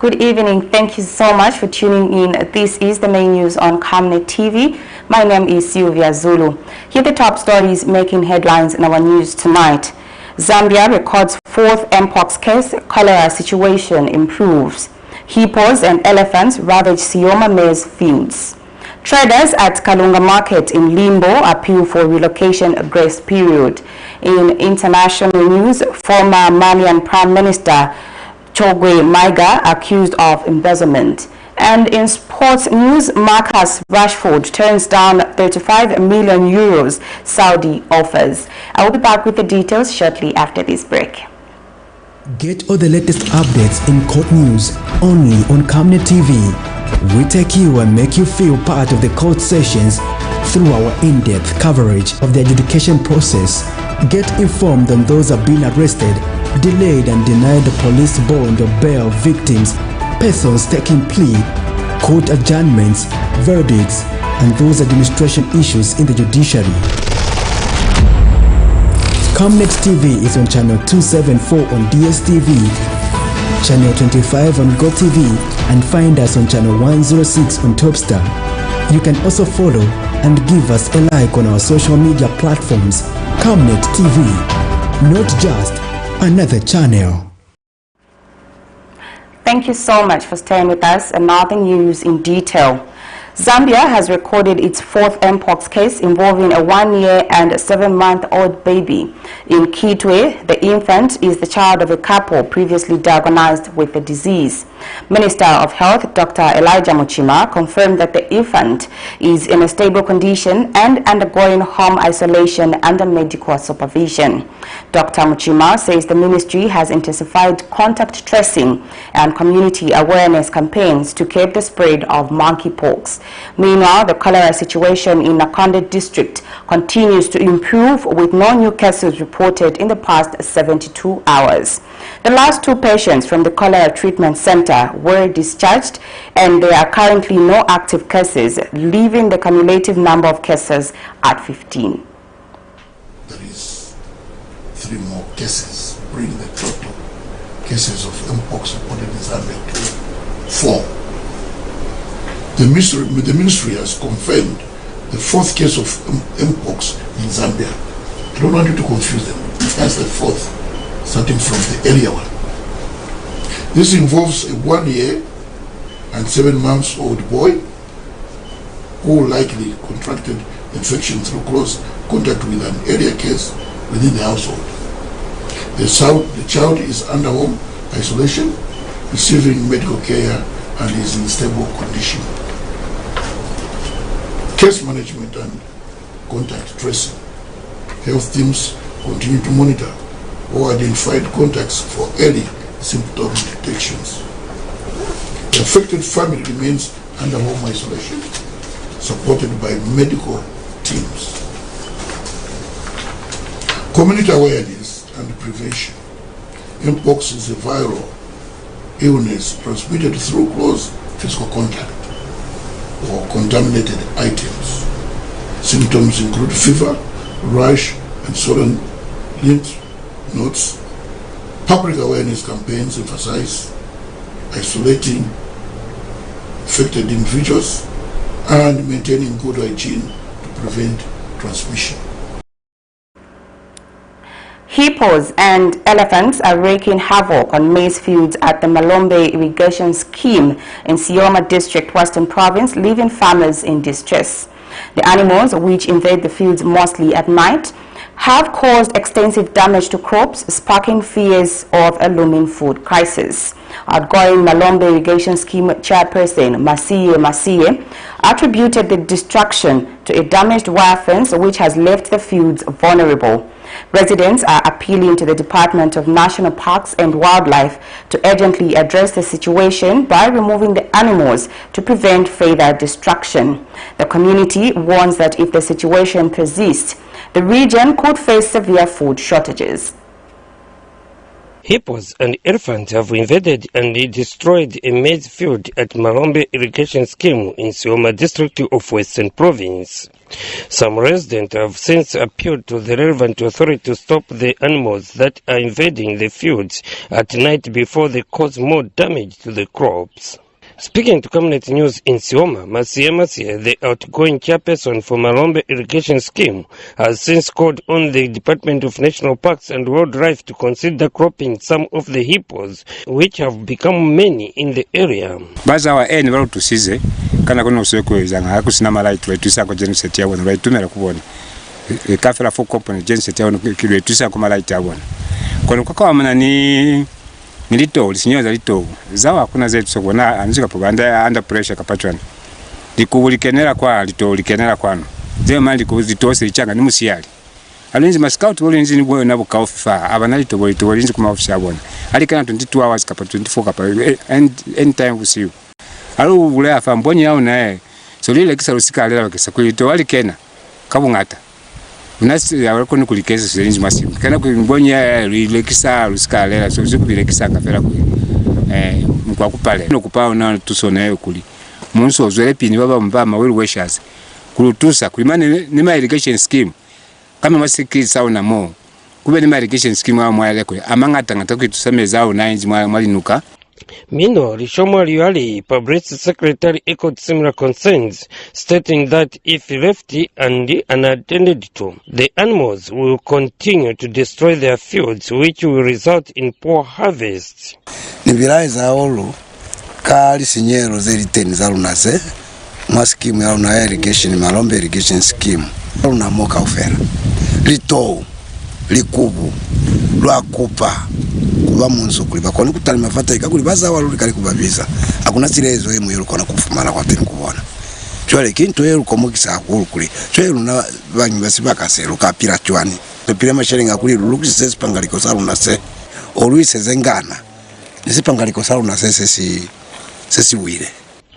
Good evening. Thank you so much for tuning in. This is the main news on Camnet TV. My name is Sylvia Zulu. Here are the top stories making headlines in our news tonight. Zambia records fourth MPOX case. Cholera situation improves. Hippos and elephants ravage SIOMA maize fields. Traders at Kalunga market in Limbo appeal for relocation grace period. In international news, former Malian Prime Minister CHOGUEL MAIGA accused of embezzlement. And in sports news, RASHFORD turns down 35 million euros Saudi offers. I will be back with the details shortly after this break. Get all the latest updates in court news only on Camnet TV. We take you and make you feel part of the court sessions through our in-depth coverage of the adjudication process. Get informed on those who have been arrested, delayed and denied the police bond or bail victims, persons taking plea, court adjournments, verdicts, and those administration issues in the judiciary. Camnet TV is on channel 274 on DSTV, channel 25 on GoTV, and find us on channel 106 on Topstar. You can also follow and give us a like on our social media platforms. Camnet TV, not just another channel. Thank you so much for staying with us. And now the news in detail. Zambia has recorded its fourth MPOX case involving a 1-year and 7-month-old baby. In Kitwe, the infant is the child of a couple previously diagnosed with the disease. Minister of Health Dr. Elijah Muchima confirmed that the infant is in a stable condition and undergoing home isolation under medical supervision. Dr. Muchima says the ministry has intensified contact tracing and community awareness campaigns to curb the spread of monkeypox. Meanwhile, the cholera situation in Nakonde district continues to improve with no new cases reported in the past 72 hours. The last 2 patients from the cholera treatment center were discharged and there are currently no active cases, leaving the cumulative number of cases at 15. There is 3 more cases, bringing the total cases of MPOX reported in Zambia to 4. The ministry has confirmed the 4th case of MPOX in Zambia. I don't want you to confuse them. That's the 4th, starting from the earlier one. This involves a 1-year and 7-month-old boy who likely contracted infection through close contact with an earlier case within the household. The child is under home isolation, receiving medical care, and is in stable condition. Case management and contact tracing. Health teams continue to monitor all identified contacts for early symptom detections. The affected family remains under home isolation, supported by medical teams. Community awareness and prevention. MPOX is a viral illness transmitted through close physical contact or contaminated items. Symptoms include fever, rash, and swollen lymph nodes. Public awareness campaigns emphasize isolating affected individuals and maintaining good hygiene to prevent transmission. Hippos and elephants are wreaking havoc on maize fields at the Malombe irrigation scheme in SIOMA district, Western Province, leaving farmers in distress. The animals, which invade the fields mostly at night, have caused extensive damage to crops, sparking fears of a looming food crisis. Outgoing Malombe irrigation scheme chairperson Masiye attributed the destruction to a damaged wire fence which has left the fields vulnerable. Residents are appealing to the Department of National Parks and Wildlife to urgently address the situation by removing the animals to prevent further destruction. The community warns that if the situation persists, the region could face severe food shortages. Hippos and elephants have invaded and destroyed a maize field at Malombe irrigation scheme in SIOMA district of Western Province. Some residents have since appealed to the relevant authority to stop the animals that are invading the fields at night before they cause more damage to the crops. Speaking to Camnet News in SIOMA, Masia, the outgoing chairperson for Malombe irrigation scheme, has since called on the Department of National Parks and Wildlife to consider cropping some of the hippos, which have become many in the area. Bazawa eni walo tusize kana kono useko izanga hakusina malaitu wetuisa kwa genset ya wana waitumela kubona kafela for company genset ya wana wetuisa kwa malaitu ya wana kono kwa wamana ni milito lisinyoza lito zawa kuna zetu sokona anzika poganda under pressure kapachwana likubulikenera kwa lito likenera kwano zema mali kuzitose ichanga ni musiyali alinzi ma scout wolinzi ni bwo nabo kaofifa abanalito bolito wolinzi kuma office abona alikana 22 hours kapa 24 kapa anytime usiu alu bule afa mbonye yao nae so lile kisa rusika lela kisa kulito walikena kabungata unasi awako ni kulikeza silinzi masimu kana kumbonye lile kisa rusika lela so zikubile kisa kafera ku mkwa kupale no kupao na tusonayo kuli munso ozwele pini baba mbama well wishers kulutusa kulimane ni ma irrigation scheme kama masikiri sawa na mo kube ni ma irrigation scheme wa mwale kule amangata ngata kwitusomeza na inji mwali nuka. Meanwhile, Rishomo Liwali, Public Secretary, echoed similar concerns, stating that if left and unattended to, the animals will continue to destroy their fields, which will result in poor harvests. Nibirai za olu, kali sinyero zeli teni za lunase, mwaskimu ya luna irrigation, Malombe irrigation scheme, luna moka ufera, litou, likubu, luakupa, kuba munzu kuliba kwa nikutali mafata ikakuli baza waluli kali kubabiza hakuna silezo yemu yuko na kufumana kwa teni kubona chwale kintu yero komokisa akulu kuli chwele na banyu basibaka sero kapira chwani topira masharinga kuli luluki sese pangaliko salu na se oluise zengana nisi pangaliko salu na sesi wile.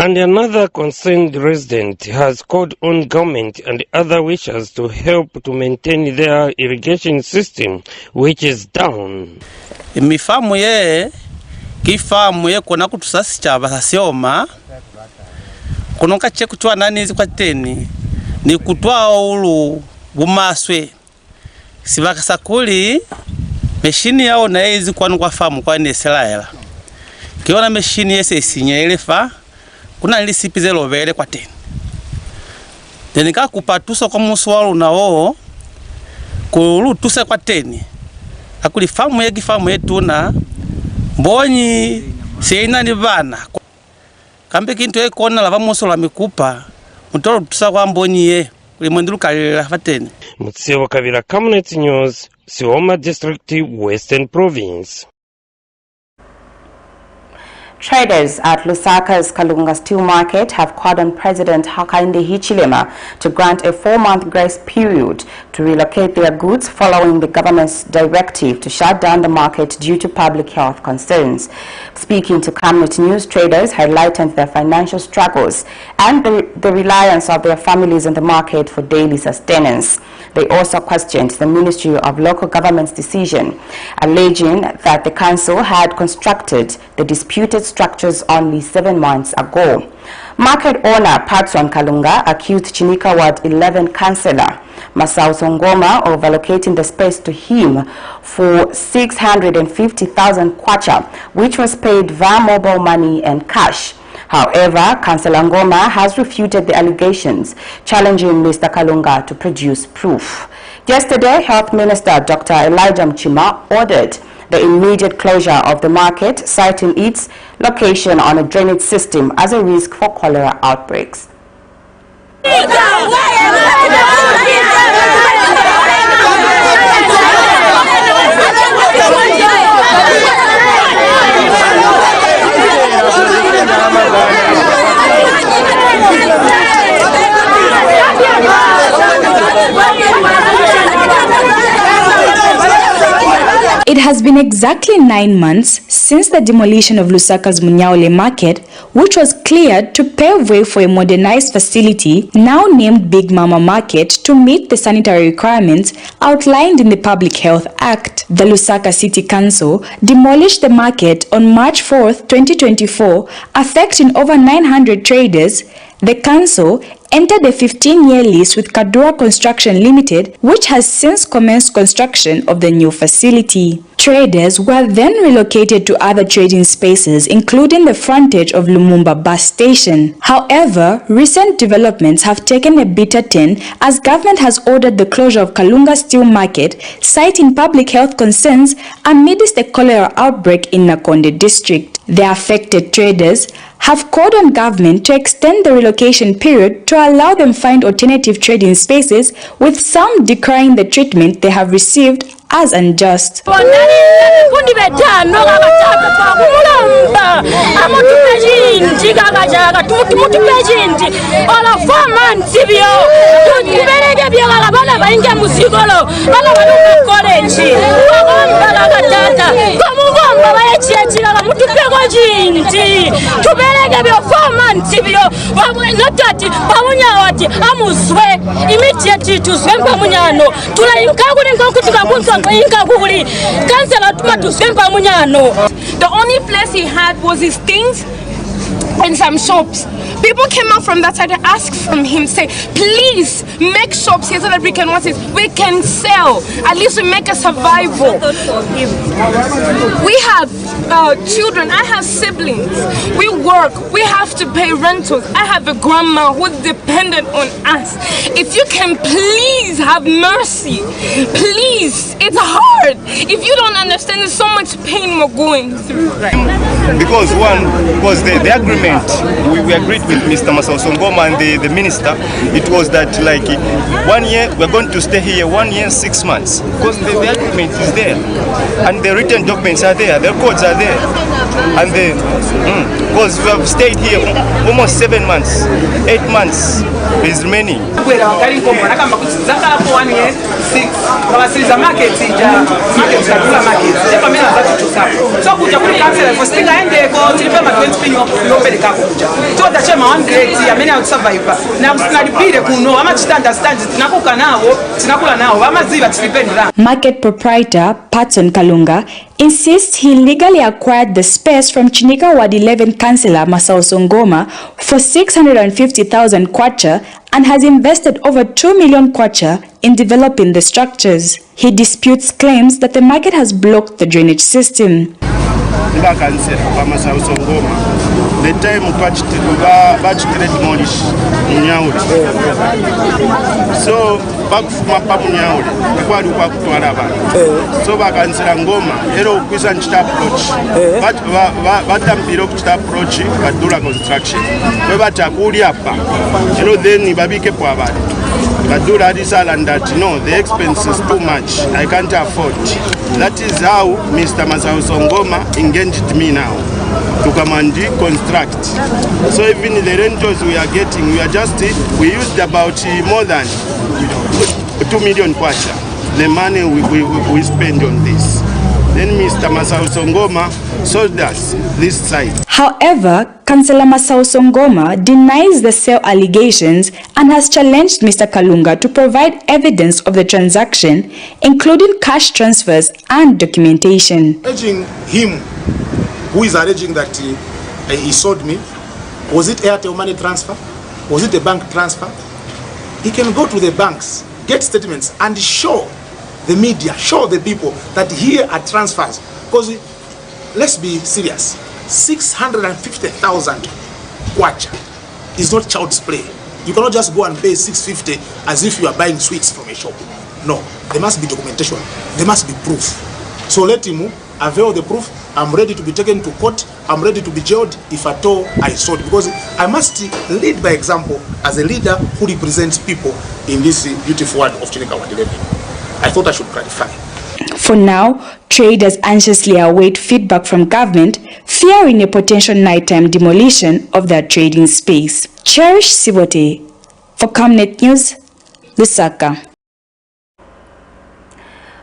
And another concerned resident has called on government and other wishers to help to maintain their irrigation system, which is down. Mifamu ye kifamu ye kona kutusasi chaba SIOMA konoka che kutwa nani kwa teni ni kutwa ulu bumaswe sibaka sakuli machine yao na hizi kwa famu kwa ni Israel kiona machine yese isinya elefa kuna lisipize lovele kwa teni denika kupatuso kwa muswalu na oo kulu tuse kwa teni akuli famu ye kifamu yetu na mbonyi seina ni bana kambe kintu ekona lava musola mikupa mutoro tusa kwa mbonyi ye kuli mwenduka lela fateni. Mutsio Kabila, Camnet News, SIOMA District, Western Province. Traders at Lusaka's KALUNGA Steel Market have called on President Hakainde Hichilema to grant a 4-month grace period to relocate their goods following the government's directive to shut down the market due to public health concerns. Speaking to Camnet News, traders highlighted their financial struggles and the reliance of their families on the market for daily sustenance. They also questioned the Ministry of Local Government's decision, alleging that the council had constructed the disputed structures only 7 months ago. Market owner Patson Kalunga accused Chinika Ward 11 councillor Masao Songoma of allocating the space to him for 650,000 kwacha, which was paid via mobile money and cash. However, Councillor Ngoma has refuted the allegations, challenging Mr. Kalunga to produce proof. Yesterday, Health Minister Dr. Elijah Mchima ordered the immediate closure of the market, citing its location on a drainage system as a risk for cholera outbreaks. It has been exactly 9 months since the demolition of Lusaka's Munyaole market, which was cleared to pave way for a modernized facility now named Big Mama Market to meet the sanitary requirements outlined in the Public Health Act. The Lusaka City Council demolished the market on March 4th, 2024, affecting over 900 traders. The council entered a 15-year lease with Kadura Construction Limited, which has since commenced construction of the new facility. Traders were then relocated to other trading spaces, including the frontage of Lumumba bus station. However, recent developments have taken a bitter turn as government has ordered the closure of Kalunga Steel Market, citing public health concerns amidst the cholera outbreak in Nakonde district. The affected traders have called on government to extend the relocation period to allow them find alternative trading spaces, with some decrying the treatment they have received as unjust. The only place he had was his things and some shops. People came out from that side and asked from him, say, please make shops here so that we can sell. At least we make a survival. We have children. I have siblings. We work. We have to pay rentals. I have a grandma who's dependent on us. If you can please have mercy, please. It's hard. If you don't understand, there's so much pain we're going through. Because the agreement we agreed with Mr. Masao-Songoma and the minister, it was that like 1 year we're going to stay here, 1 year 6 months, because the agreement is there and the written documents are there, the codes are there, and because we have stayed here almost 7 months, 8 months is remaining. Market proprietor Patson Kalunga insists he legally acquired the space from Chinika Ward 11 Councillor Masao-Songoma for 650,000 kwacha and has invested over 2 million kwacha in developing the structures. He disputes claims that the market has blocked the drainage system. The time demolish Munyaule. So back Munyaule, so bakansira ngoma era okwisa nchita approach batampira okuchita approach Kadura Construction we batakuli apa then babike po abantu Kadura decided that no, the expense is too much, I can't afford. That is how Mr. Masao-Songoma engaged me now to come and construct. So even the rentals we are getting, we used about more than 2 million kwacha, the money we spend on this. Then Mr. Masao-Songoma sold us this site. However, Councillor Masao-Songoma denies the sale allegations and has challenged Mr. Kalunga to provide evidence of the transaction, including cash transfers and documentation. Alleging him, who is alleging that he sold me, was it Airtel money transfer? Was it a bank transfer? He can go to the banks, get statements, and show the media, show the people that here are transfers. Because let's be serious, 650,000 kwacha is not child's play. You cannot just go and pay 650 as if you are buying sweets from a shop. No, there must be documentation, there must be proof. So let him avail the proof. I'm ready to be taken to court, I'm ready to be jailed if at all I sold, because I must lead by example as a leader who represents people in this beautiful world of Chinika Ward 11. I thought I should clarify. For now, traders anxiously await feedback from government, fearing a potential nighttime demolition of their trading space. Cherish Sibote for Camnet News, Lusaka.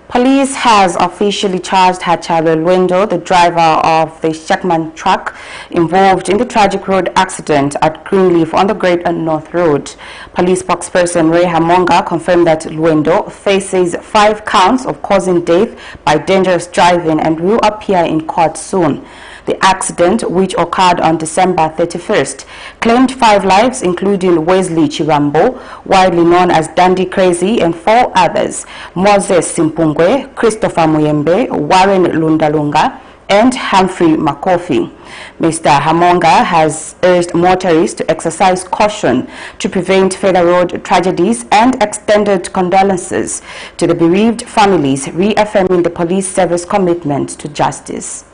Police has officially charged Hachalo Lwendo, the driver of the Shakman truck involved in the tragic road accident at Greenleaf on the Great North Road. Police spokesperson Ray Hamonga confirmed that Lwendo faces 5 counts of causing death by dangerous driving and will appear in court soon. The accident, which occurred on December 31st, claimed 5 lives, including Wesley Chibambo, widely known as Dandy Crazy, and 4 others: Moses Simpungwe, Christopher Muyembe, Warren Lundalunga, and Humphrey Makofi. Mr. Hamonga has urged motorists to exercise caution to prevent further road tragedies and extended condolences to the bereaved families, reaffirming the police service commitment to justice.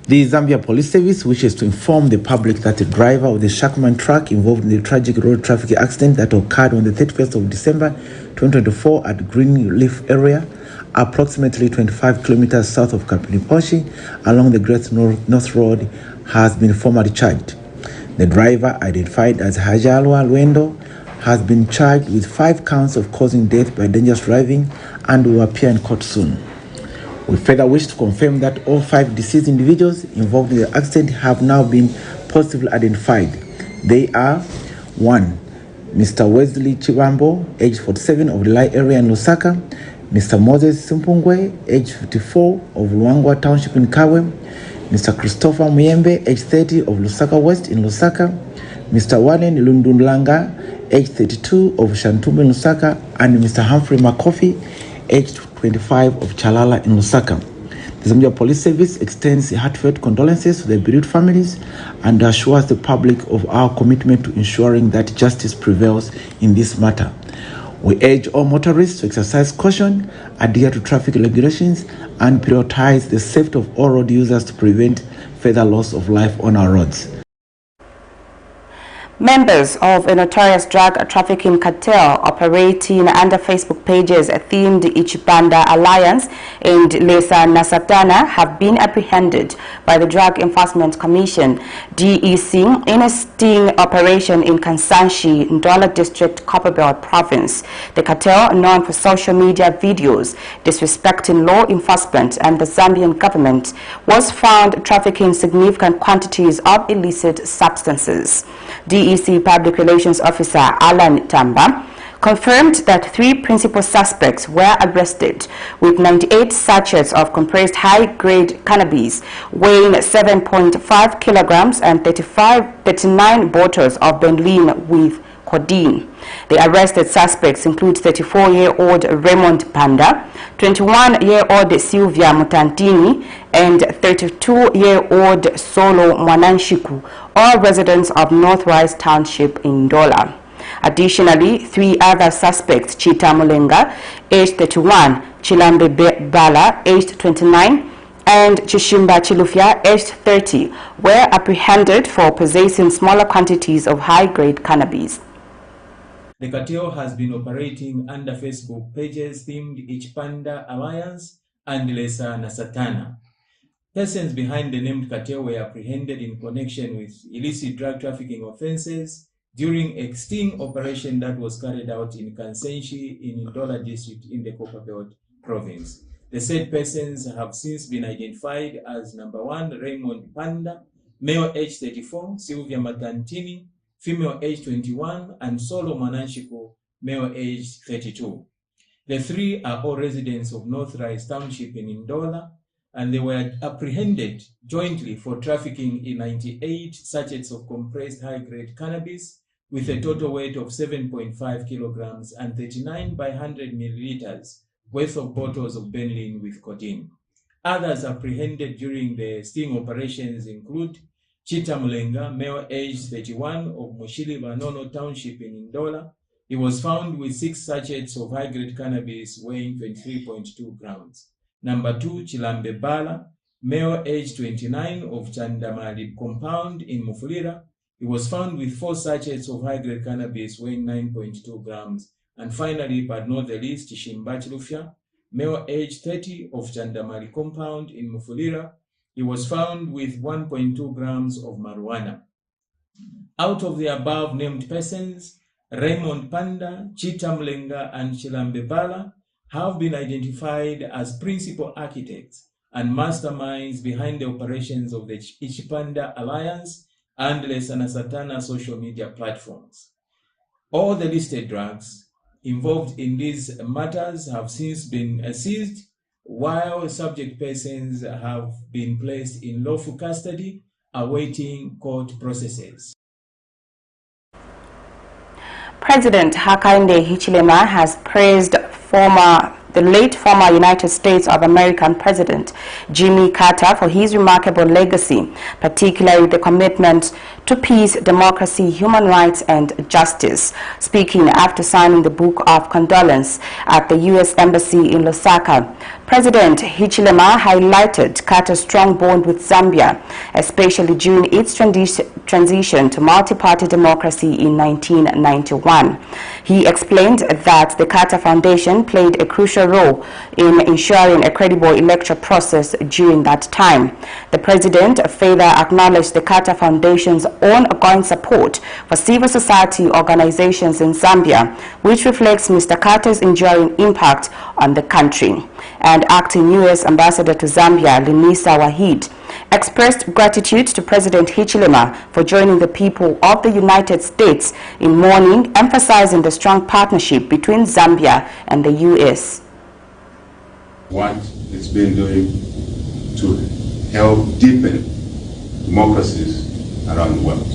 The Zambia Police Service wishes to inform the public that the driver of the Shakman truck involved in the tragic road traffic accident that occurred on the 31st of December 2024 at Greenleaf area, approximately 25 kilometers south of Kapiniposhi, along the Great North Road, has been formally charged. The driver, identified as Hajalwa Lwendo, has been charged with 5 counts of causing death by dangerous driving and will appear in court soon. We further wish to confirm that all 5 deceased individuals involved in the accident have now been positively identified. They are 1. Mr. Wesley Chibambo, age 47, of the Lai area in Lusaka; Mr. Moses Simpungwe, age 54, of Luangwa Township in Kawe; Mr. Christopher Muyembe, age 30, of Lusaka West in Lusaka; Mr. Warren Lundunlanga, age 32, of Shantumbi in Lusaka; and Mr. Humphrey Makofi, age 25, of Chalala in Lusaka. The Zambia Police Service extends heartfelt condolences to the bereaved families and assures the public of our commitment to ensuring that justice prevails in this matter. We urge all motorists to exercise caution, adhere to traffic regulations, and prioritize the safety of all road users to prevent further loss of life on our roads. Members of a notorious drug trafficking cartel operating under Facebook pages themed Ichipanda Alliance and Lesa Nasatana have been apprehended by the Drug Enforcement Commission, DEC, in a sting operation in Kansanshi, Ndola District, Copperbelt Province. The cartel, known for social media videos disrespecting law enforcement and the Zambian government, was found trafficking significant quantities of illicit substances. DEC Public Relations Officer Alan Tamba confirmed that 3 principal suspects were arrested with 98 sachets of compressed high-grade cannabis weighing 7.5 kilograms and 39 bottles of Benylin with codeine. The arrested suspects include 34-year-old Raymond Panda, 21-year-old Sylvia Mutantini, and 32-year-old Solo Mwananshiku, all residents of Northrise Township in Ndola. Additionally, 3 other suspects, Chita Mulenga, aged 31, Chilambe Bala, aged 29, and Chishimba Chilufya, aged 30, were apprehended for possessing smaller quantities of high-grade cannabis. The cartel has been operating under Facebook pages themed Ichipanda Alliance and Lesa Nasatana. Persons behind the named cartel were apprehended in connection with illicit drug trafficking offenses during a sting operation that was carried out in Kansenshi in Ndola District in the Copperbelt Province. The said persons have since been identified as number 1, Raymond Panda, male age 34, Sylvia Matantini, female age 21, and Solo Mwananshiku, male age 32. The 3 are all residents of Northrise Township in Ndola, and they were apprehended jointly for trafficking in 98 sachets of compressed high-grade cannabis with a total weight of 7.5 kilograms and 39 by 100 milliliters worth of bottles of Benylin with codeine. Others apprehended during the sting operations include Chita Mulenga, male age 31, of Mushili Banono Township in Ndola. He was found with 6 sachets of high-grade cannabis weighing 23.2 grams. Number 2, Chilambe Bala, male age 29, of Chandamali Compound in Mufulira. He was found with 4 sachets of high-grade cannabis weighing 9.2 grams. And finally, but not the least, Chishimba Chilufya, male age 30, of Chandamali Compound in Mufulira. He was found with 1.2 grams of marijuana. Out of the above named persons, Raymond Panda, Chita Mulenga, and Chilambe Bala have been identified as principal architects and masterminds behind the operations of the Ichipanda Alliance and Lesana Satana social media platforms. All the listed drugs involved in these matters have since been seized, while subject persons have been placed in lawful custody awaiting court processes. President Hakainde Hichilema has praised the late former United States of American President Jimmy Carter for his remarkable legacy, particularly the commitment to peace, democracy, human rights, and justice. Speaking after signing the Book of Condolence at the U.S. Embassy in Lusaka, President Hichilema highlighted Carter's strong bond with Zambia, especially during its transition to multi-party democracy in 1991. He explained that the Carter Foundation played a crucial role in ensuring a credible electoral process during that time. The President further acknowledged the Carter Foundation's ongoing support for civil society organizations in Zambia, which reflects Mr. Carter's enduring impact on the country. And acting U.S. Ambassador to Zambia, Linisa Wahid, expressed gratitude to President Hichilema for joining the people of the United States in mourning, emphasizing the strong partnership between Zambia and the U.S. What it's been doing to help deepen democracies around the world.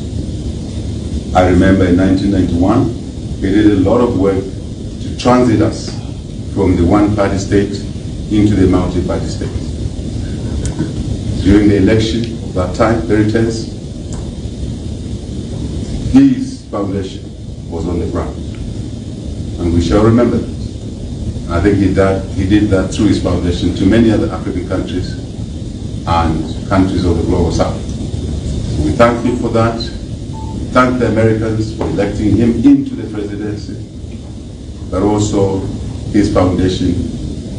I remember in 1991, he did a lot of work to transit us from the one-party state into the multi-party state. During the election of that time, very tense, his foundation was on the ground. And we shall remember that. I think he did that through his foundation to many other African countries and countries of the global south. So we thank him for that. We thank the Americans for electing him into the presidency, but also his foundation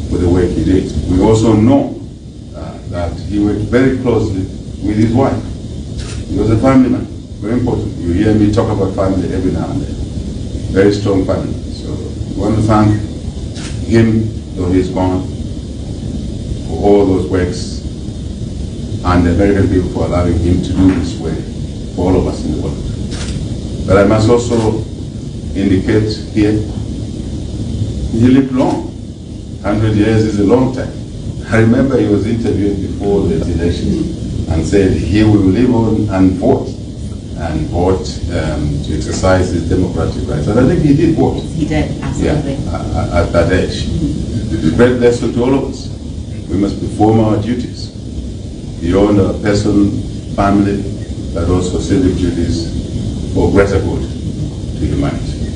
for the work he did. We also know that he worked very closely with his wife. He was a family man, very important. You hear me talk about family every now and then. Very strong family. So we want to thank him, though he's gone, for all those works, and the American people for allowing him to do this work for all of us in the world. But I must also indicate here, he lived long. 100 years is a long time. I remember he was interviewed before the election and said he will live on and vote to exercise his democratic rights. And I think he did vote. He did, absolutely. Yeah, at that age. It's a great lesson to all of us. We must perform our duties beyond our personal, family, but also civic duties for greater good to humanity.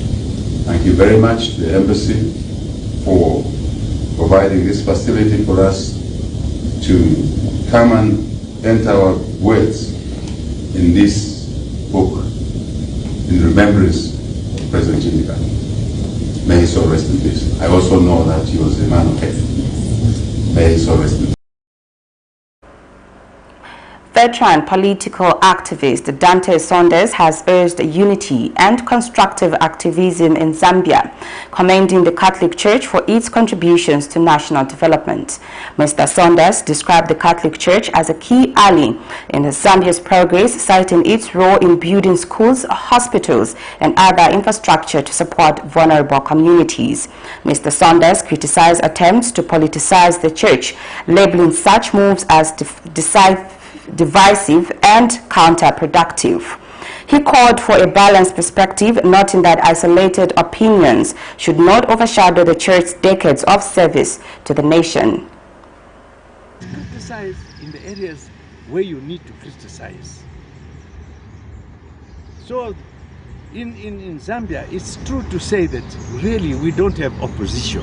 Thank you very much to the embassy for providing this facility for us to come and enter our words in this book in remembrance of President Jimmy Carter. May he so rest in peace. I also know that he was a man of faith. May he so rest in peace. Veteran political activist Dante Saunders has urged unity and constructive activism in Zambia, commending the Catholic Church for its contributions to national development. Mr. Saunders described the Catholic Church as a key ally in Zambia's progress, citing its role in building schools, hospitals, and other infrastructure to support vulnerable communities. Mr. Saunders criticized attempts to politicize the Church, labeling such moves as divisive and counterproductive. He called for a balanced perspective, noting that isolated opinions should not overshadow the Church's decades of service to the nation. Criticize in the areas where you need to criticize. So in Zambia, it's true to say that really we don't have opposition.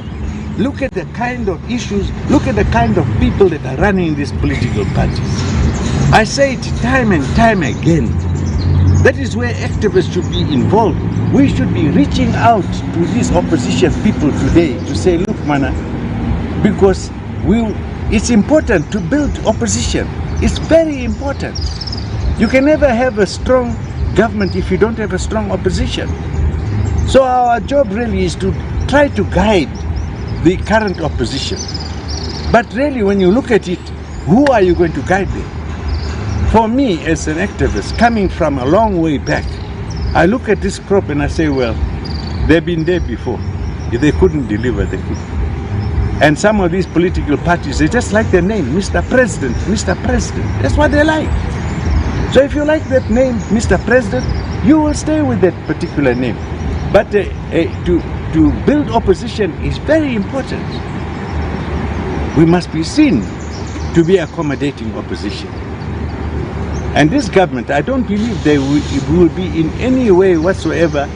Look at the kind of issues, look at the kind of people that are running these political parties. I say it time and time again. That is where activists should be involved. We should be reaching out to these opposition people today to say, look, man, because it's important to build opposition. It's very important. You can never have a strong government if you don't have a strong opposition. So our job really is to try to guide the current opposition. But really, when you look at it, who are you going to guide them? For me, as an activist, coming from a long way back, I look at this crop and I say, well, they've been there before. If they couldn't deliver, they couldn't. And some of these political parties, they just like their name, Mr. President, Mr. President. That's what they like. So if you like that name, Mr. President, you will stay with that particular name. But to build opposition is very important. We must be seen to be accommodating opposition. And this government, I don't believe they will be in any way whatsoever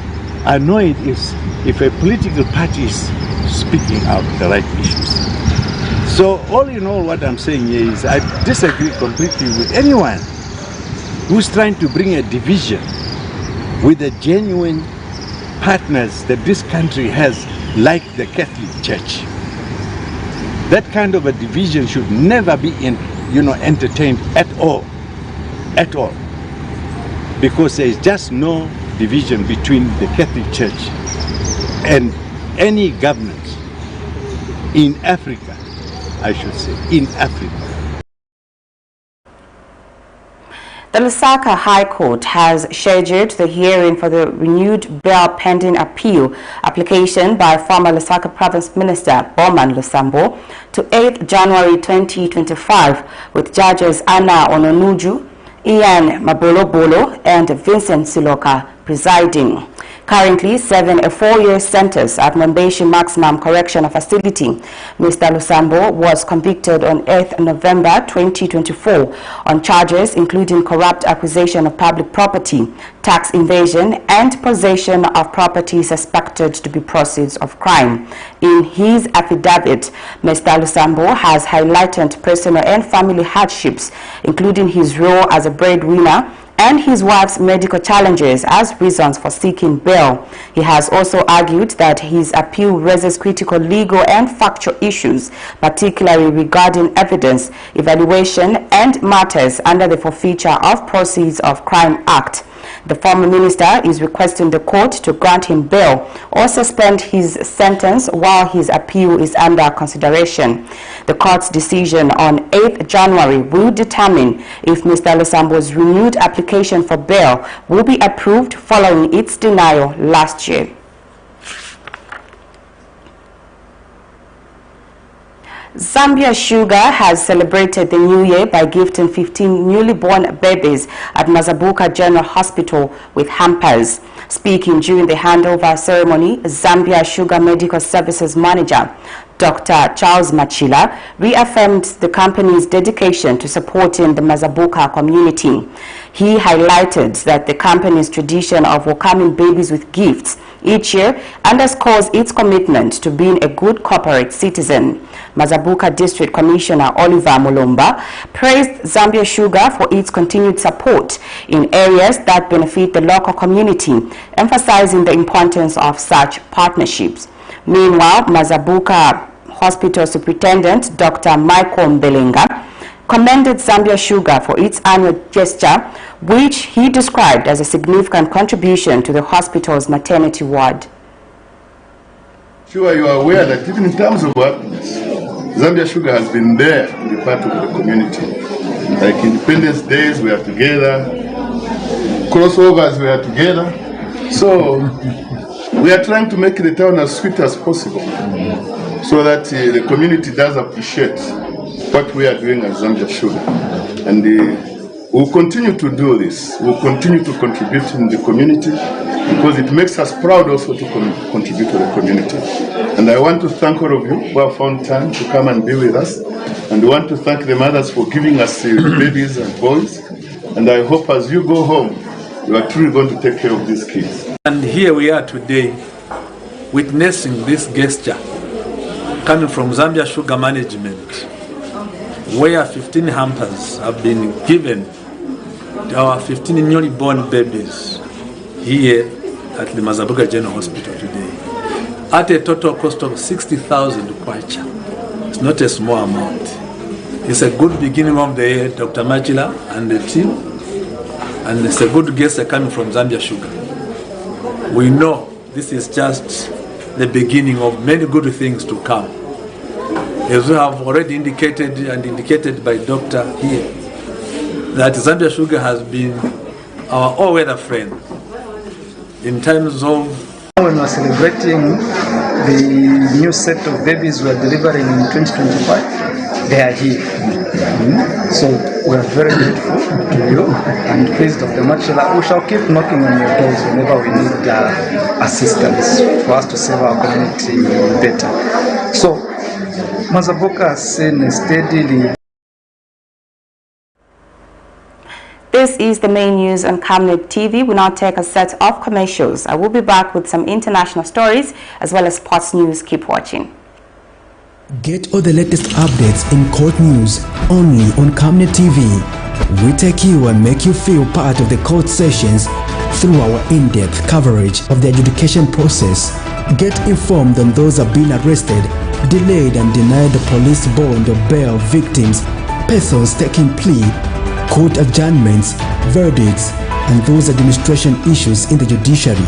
annoyed if a political party is speaking out the right issues. So all in all, what I'm saying here is I disagree completely with anyone who's trying to bring a division with the genuine partners that this country has, like the Catholic Church. That kind of a division should never be entertained at all. At all. Because there is just no division between the Catholic Church and any government in Africa, I should say, in Africa. The Lusaka High Court has scheduled the hearing for the renewed bail pending appeal application by former Lusaka Province Minister Bowman Lusambo to 8th January 2025 with judges Anna Ononuju, Ian Mabolobolo and Vincent Siloka presiding. Currently serving a 4-year sentence at Mambeshi Maximum Correctional Facility, Mr. Lusambo was convicted on 8th November 2024 on charges including corrupt acquisition of public property, tax evasion, and possession of property suspected to be proceeds of crime. In his affidavit, Mr. Lusambo has highlighted personal and family hardships, including his role as a breadwinner and his wife's medical challenges as reasons for seeking bail. He has also argued that his appeal raises critical legal and factual issues, particularly regarding evidence, evaluation, and matters under the Forfeiture of Proceeds of Crime Act. The former minister is requesting the court to grant him bail or suspend his sentence while his appeal is under consideration. The court's decision on 8th January will determine if Mr. Lusambo's renewed application for bail will be approved following its denial last year. Zambia Sugar has celebrated the new year by gifting 15 newly born babies at Mazabuka General Hospital with hampers. Speaking during the handover ceremony, Zambia Sugar Medical Services Manager Dr. Charles Machila reaffirmed the company's dedication to supporting the Mazabuka community. He highlighted that the company's tradition of welcoming babies with gifts each year underscores its commitment to being a good corporate citizen. Mazabuka District Commissioner Oliver Mulumba praised Zambia Sugar for its continued support in areas that benefit the local community, emphasizing the importance of such partnerships. Meanwhile, Mazabuka Hospital Superintendent Dr. Michael Mbelenga commended Zambia Sugar for its annual gesture, which he described as a significant contribution to the hospital's maternity ward. Sure, you are aware that even in terms of happiness, Zambia Sugar has been there to be part of the community. Like Independence Days, we are together. Crossovers, we are together. So we are trying to make the town as sweet as possible so that the community does appreciate what we are doing as Zambia Sugar. And we'll continue to do this. We'll continue to contribute in the community because it makes us proud also to contribute to the community. And I want to thank all of you who have found time to come and be with us. And I want to thank the mothers for giving us babies and boys. And I hope as you go home, you are truly going to take care of these kids. And here we are today witnessing this gesture coming from Zambia Sugar Management, where 15 hampers have been given to our 15 newly born babies here at the Mazabuka General Hospital today, at a total cost of 60,000 kwacha. It's not a small amount. It's a good beginning of the year, Dr. Machila and the team, and it's a good gesture coming from Zambia Sugar. We know this is just the beginning of many good things to come. As we have already indicated and indicated by Dr. here, that Zambia Sugar has been our all-weather friend in terms of when we're celebrating the new set of babies we're delivering in 2025, they are here. So we're very grateful to you and pleased of the Machela. We shall keep knocking on your doors whenever we need assistance for us to serve our community better. So Mazaboka has seen steadily. This is the main news on Camnet TV. We now take a set of commercials. I will be back with some international stories as well as sports news. Keep watching. Get all the latest updates in court news only on Camnet TV. We take you and make you feel part of the court sessions through our in-depth coverage of the adjudication process. Get informed on those who have been arrested, delayed and denied the police bond or bail victims, persons taking plea, court adjournments, verdicts, and those administration issues in the judiciary.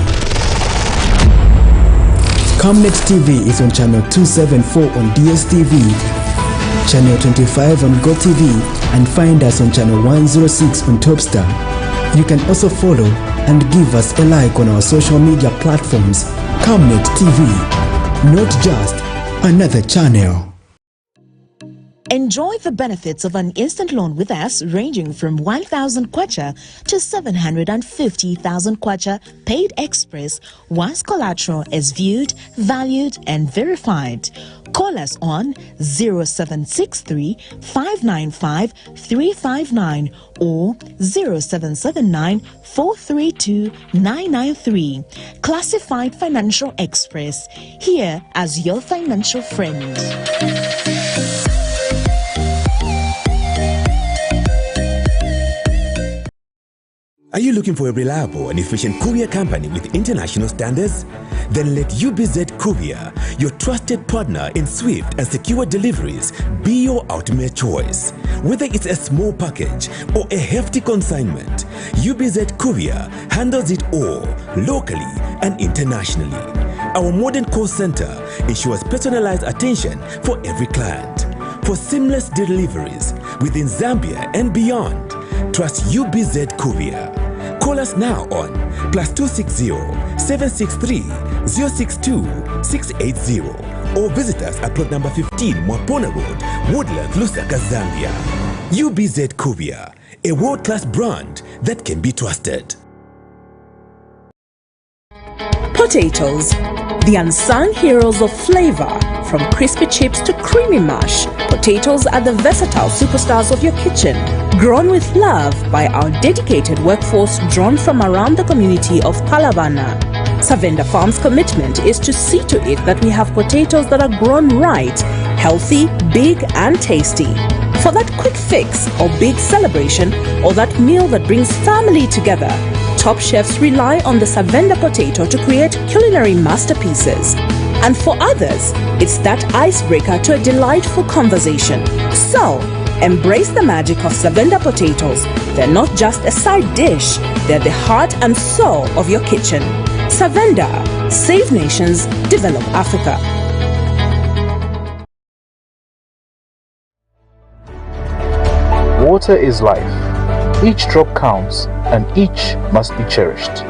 Camnet TV is on channel 274 on DSTV, channel 25 on GoTV, and find us on channel 106 on Topstar. You can also follow and give us a like on our social media platforms. Camnet TV, not just another channel. Enjoy the benefits of an instant loan with us ranging from 1,000 kwacha to 750,000 kwacha paid express once collateral is viewed, valued and verified. Call us on 0763 595 359 or 0779 432 993. Classified Financial Express, here as your financial friend. Are you looking for a reliable and efficient courier company with international standards? Then let UBZ Courier, your trusted partner in swift and secure deliveries, be your ultimate choice. Whether it's a small package or a hefty consignment, UBZ Courier handles it all, locally and internationally. Our modern call center ensures personalized attention for every client. For seamless deliveries within Zambia and beyond, trust UBZ Courier. Call us now on +260 763 062 680 or visit us at plot number 15 Mwapona Road, Woodlands, Lusaka, Zambia. UBZ Courier, a world-class brand that can be trusted. Potatoes, the unsung heroes of flavor. From crispy chips to creamy mash, potatoes are the versatile superstars of your kitchen. Grown with love by our dedicated workforce drawn from around the community of Palabana. Savenda Farm's commitment is to see to it that we have potatoes that are grown right, healthy, big and tasty. For that quick fix or big celebration or that meal that brings family together, top chefs rely on the Savenda potato to create culinary masterpieces. And for others, it's that icebreaker to a delightful conversation. So, embrace the magic of Savenda potatoes. They're not just a side dish, they're the heart and soul of your kitchen. Savenda, save nations, develop Africa. Water is life. Each drop counts and each must be cherished.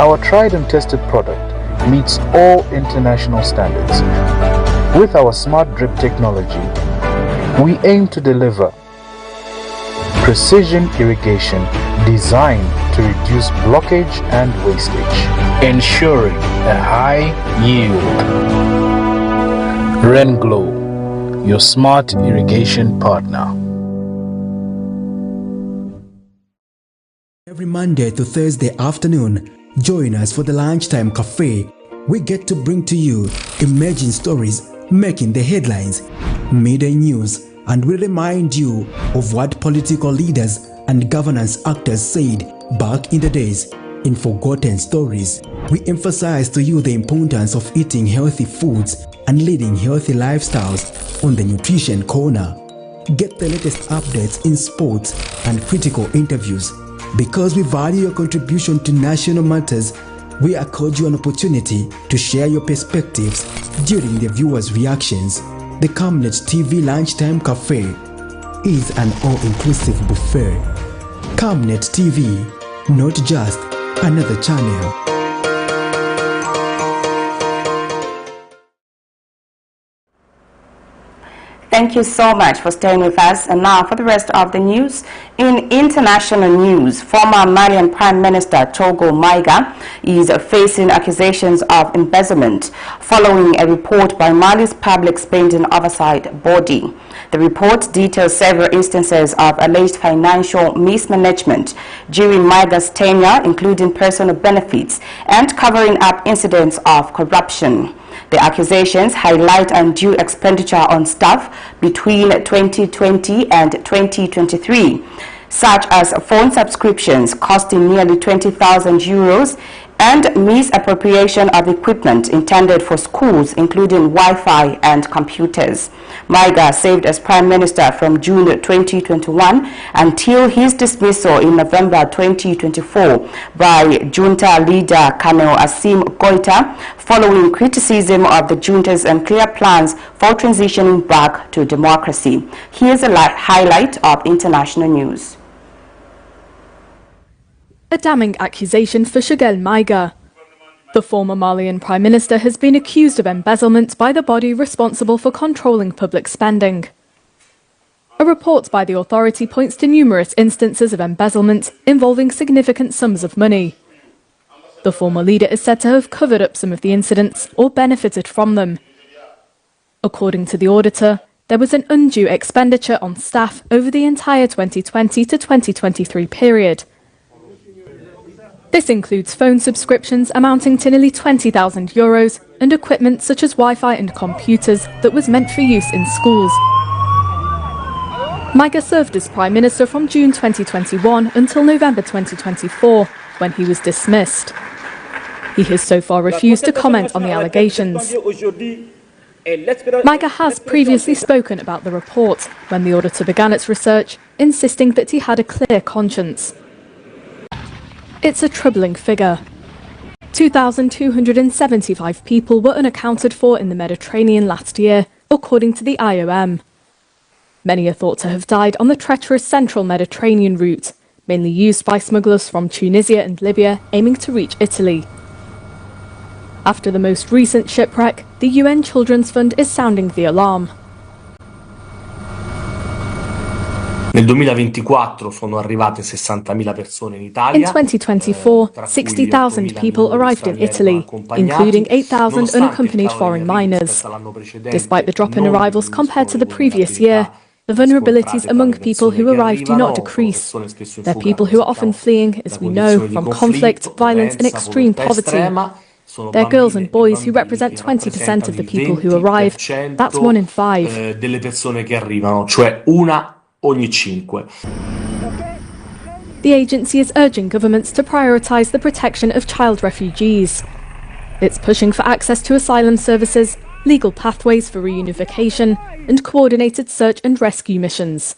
Our tried and tested product meets all international standards. With our smart drip technology, we aim to deliver precision irrigation designed to reduce blockage and wastage, ensuring a high yield. RenGlow, your smart irrigation partner. Every Monday to Thursday afternoon, join us for the Lunchtime Cafe. We get to bring to you emerging stories making the headlines, media news, and we remind you of what political leaders and governance actors said back in the days. In Forgotten Stories, we emphasize to you the importance of eating healthy foods and leading healthy lifestyles on the Nutrition Corner. Get the latest updates in sports and critical interviews. Because we value your contribution to national matters, we accord you an opportunity to share your perspectives during the viewers' reactions. The Camnet TV Lunchtime Cafe is an all-inclusive buffet. Camnet TV, not just another channel. Thank you so much for staying with us. And now for the rest of the news. In international news, former Malian Prime Minister CHOGUEL MAIGA is facing accusations of embezzlement following a report by Mali's public spending oversight body. The report details several instances of alleged financial mismanagement during MAIGA's tenure, including personal benefits and covering up incidents of corruption. The accusations highlight undue expenditure on staff between 2020 and 2023, such as phone subscriptions costing nearly 20,000 euros and misappropriation of equipment intended for schools, including Wi-Fi and computers. MAIGA served as Prime Minister from June 2021 until his dismissal in November 2024 by junta leader Colonel Assimi Goïta, following criticism of the junta's unclear plans for transitioning back to democracy. Here's a highlight of international news. A damning accusation for CHOGUEL MAIGA. The former Malian Prime Minister has been accused of embezzlement by the body responsible for controlling public spending. A report by the authority points to numerous instances of embezzlement involving significant sums of money. The former leader is said to have covered up some of the incidents or benefited from them. According to the auditor, there was an undue expenditure on staff over the entire 2020 to 2023 period. This includes phone subscriptions amounting to nearly 20,000 euros and equipment such as Wi-Fi and computers that was meant for use in schools. MAIGA served as Prime Minister from June 2021 until November 2024, when he was dismissed. He has so far refused to comment on the allegations. MAIGA has previously spoken about the report when the auditor began its research, insisting that he had a clear conscience. It's a troubling figure. 2,275 people were unaccounted for in the Mediterranean last year, according to the IOM. Many are thought to have died on the treacherous central Mediterranean route, mainly used by smugglers from Tunisia and Libya aiming to reach Italy. After the most recent shipwreck, the UN Children's Fund is sounding the alarm. Nel 2024 sono arrivate 60.000 persone in Italia. In 2024, 60,000 people arrived in Italy, including 8,000 unaccompanied foreign minors. Despite the drop in arrivals compared to the previous year, the vulnerabilities among people who arrive do not decrease. They're people who are often fleeing, as we know, from conflict, violence and extreme poverty. They're girls and boys who represent 20% of the people who arrive. That's 1 in 5. Delle persone che arrivano, cioè una ogni 5. The agency is urging governments to prioritise the protection of child refugees. It's pushing for access to asylum services, legal pathways for reunification, and coordinated search and rescue missions.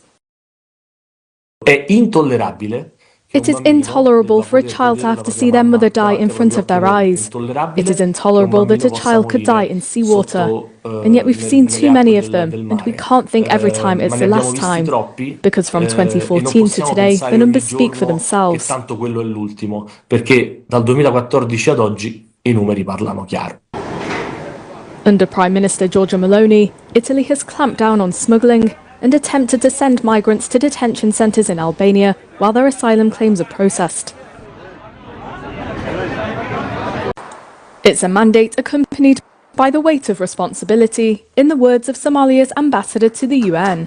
È intollerabile. It is intolerable for a child to have to see their mother die in front of their eyes. It is intolerable that a child could die in seawater. And yet we've seen too many of them, and we can't think every time it's the last time. Because from 2014 to today, the numbers speak for themselves. Tanto quello è l'ultimo, perché dal 2014 ad oggi I numeri parlano chiaro. Under Prime Minister Giorgia Meloni, Italy has clamped down on smuggling and attempted to send migrants to detention centres in Albania while their asylum claims are processed. It's a mandate accompanied by the weight of responsibility, in the words of Somalia's ambassador to the UN.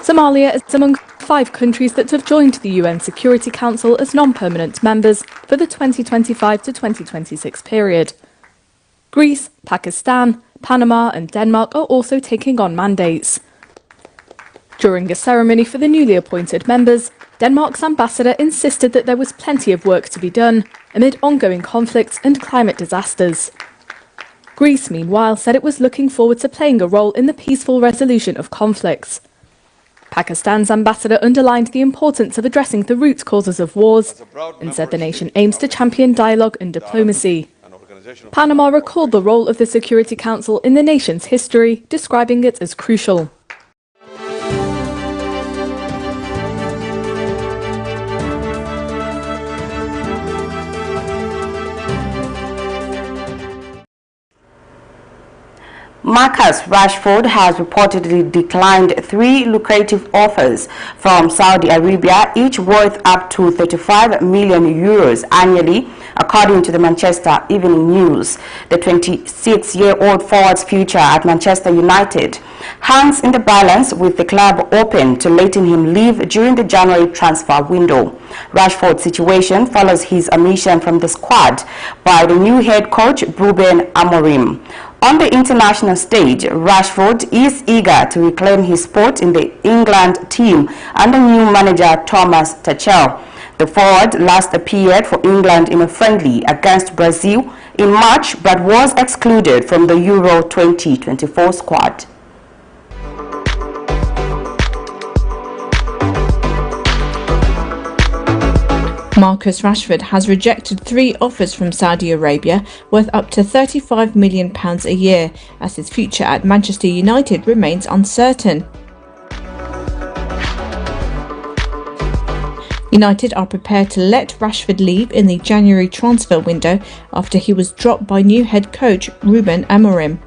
Somalia is among 5 countries that have joined the UN Security Council as non-permanent members for the 2025 to 2026 period. Greece, Pakistan, Panama and Denmark are also taking on mandates. During a ceremony for the newly appointed members, Denmark's ambassador insisted that there was plenty of work to be done amid ongoing conflicts and climate disasters. Greece, meanwhile, said it was looking forward to playing a role in the peaceful resolution of conflicts. Pakistan's ambassador underlined the importance of addressing the root causes of wars and said the nation aims to champion dialogue and diplomacy. Panama recalled the role of the Security Council in the nation's history, describing it as crucial. RASHFORD has reportedly declined 3 lucrative offers from Saudi Arabia, each worth up to 35 million euros annually, according to the Manchester Evening News. The 26-year-old forward's future at Manchester United hangs in the balance, with the club open to letting him leave during the January transfer window. Rashford's situation follows his omission from the squad by the new head coach Ruben Amorim. On the international stage, Rashford is eager to reclaim his spot in the England team under new manager Thomas Tuchel. The forward last appeared for England in a friendly against Brazil in March, but was excluded from the Euro 2024 squad. Marcus Rashford has rejected 3 offers from Saudi Arabia worth up to £35 million a year, as his future at Manchester United remains uncertain. United are prepared to let Rashford leave in the January transfer window after he was dropped by new head coach Ruben Amorim.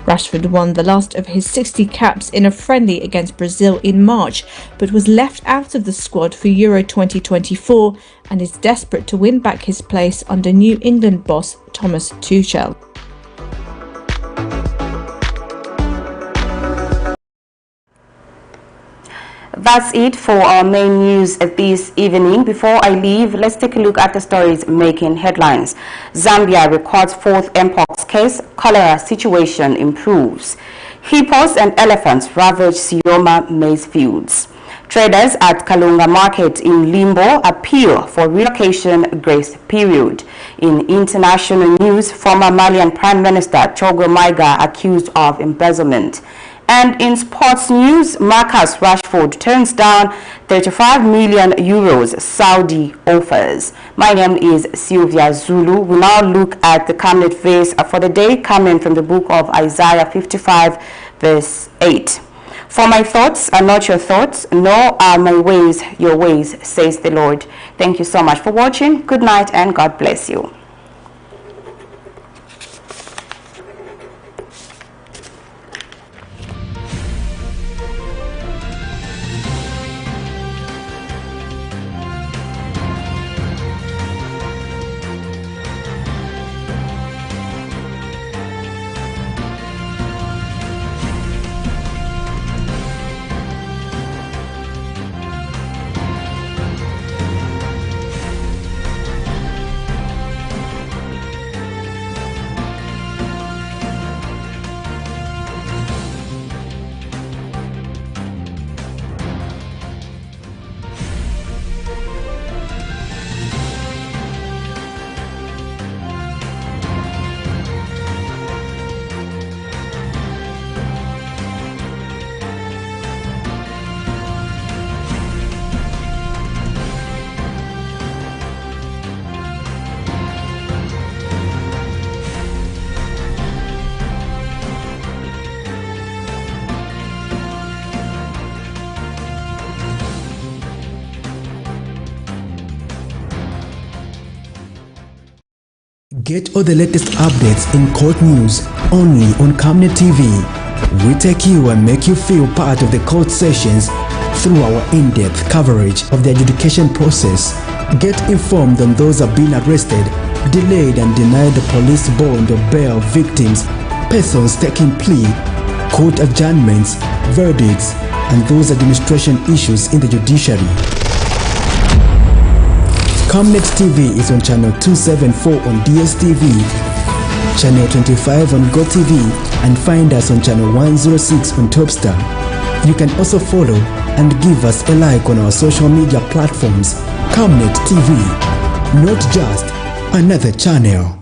Rashford won the last of his 60 caps in a friendly against Brazil in March, but was left out of the squad for Euro 2024 and is desperate to win back his place under New England boss Thomas Tuchel. That's it for our main news this evening. Before I leave, let's take a look at the stories making headlines. Zambia records 4th MPOX case, cholera situation improves. Hippos and elephants ravage SIOMA maize fields. Traders at KALUNGA market in Limbo appeal for relocation grace period. In international news, former Malian Prime Minister MAIGA accused of embezzlement. And in sports news, Marcus Rashford turns down 35 million euros Saudi offers. My name is Sylvia Zulu. We now look at the Camnet verse for the day, coming from the book of Isaiah 55 verse 8. For my thoughts are not your thoughts, nor are my ways your ways, says the Lord. Thank you so much for watching. Good night and God bless you. Get all the latest updates in court news only on Camnet TV. We take you and make you feel part of the court sessions through our in-depth coverage of the adjudication process. Get informed on those who have been arrested, delayed and denied the police bond or bail victims, persons taking plea, court adjournments, verdicts, and those administration issues in the judiciary. Camnet TV is on channel 274 on DSTV, channel 25 on GoTV, and find us on channel 106 on Topstar. You can also follow and give us a like on our social media platforms. Camnet TV, not just another channel.